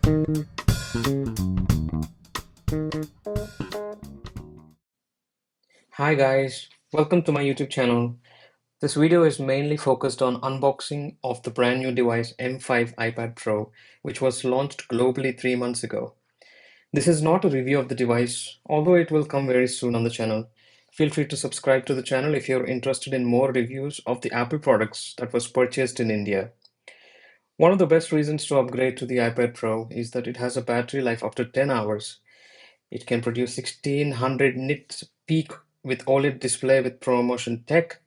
Hi guys, welcome to my YouTube channel. This video is mainly focused on unboxing of the brand new device M5 iPad Pro, which was launched globally 3 months ago. This is not a review of the device, although it will come very soon on the channel. Feel free to subscribe to the channel if you're interested in more reviews of the Apple products that was purchased in India. One of the best reasons to upgrade to the iPad Pro is that it has a battery life up to 10 hours. It can produce 1600 nits peak with OLED display with ProMotion tech,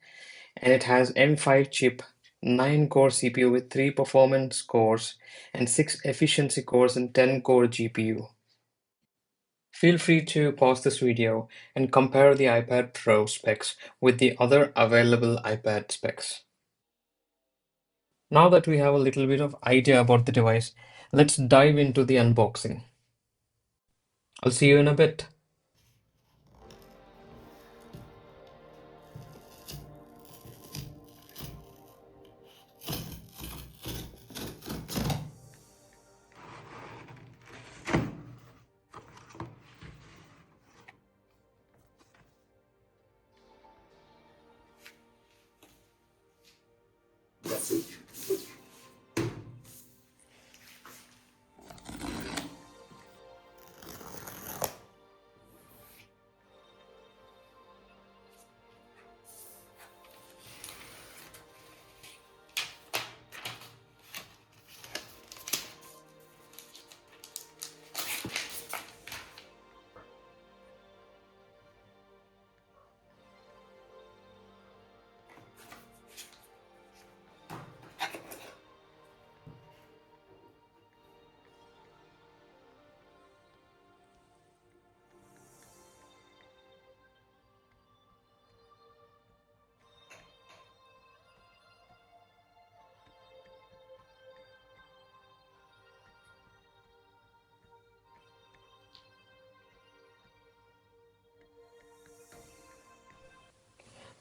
and it has M5 chip, 9 core CPU with 3 performance cores and 6 efficiency cores and 10 core GPU. Feel free to pause this video and compare the iPad Pro specs with the other available iPad specs. Now that we have a little bit of idea about the device, let's dive into the unboxing. I'll see you in a bit.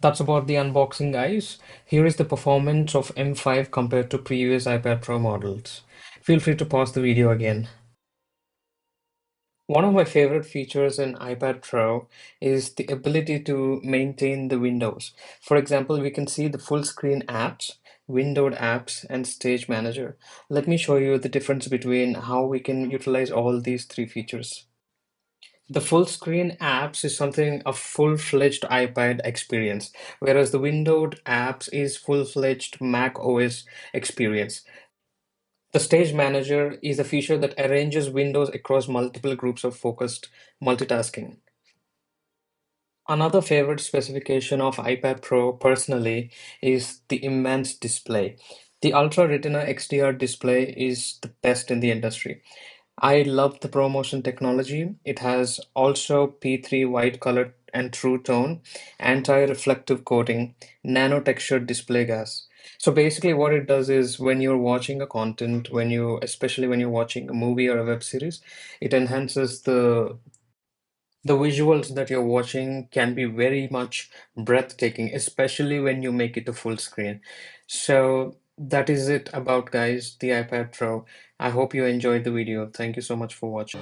That's about the unboxing, guys. Here is the performance of M5 compared to previous iPad Pro models. Feel free to pause the video again. One of my favorite features in iPad Pro is the ability to maintain the windows. For example, we can see the full screen apps, windowed apps, and Stage Manager. Let me show you the difference between how we can utilize all these three features. The full screen apps is something a full-fledged iPad experience, whereas the windowed apps is full-fledged Mac OS experience. The Stage Manager is a feature that arranges windows across multiple groups of focused multitasking. Another favorite specification of iPad Pro personally is the immense display. The Ultra Retina XDR display is the best in the industry. I love the ProMotion technology. It has also P3 white color and true tone, anti-reflective coating, nano textured display gas. So basically what it does is when you're watching a content, especially when you're watching a movie or a web series, it enhances the visuals that you're watching can be very much breathtaking, especially when you make it a full screen. So that is it about, guys, the iPad Pro. I hope you enjoyed the video. Thank you so much for watching.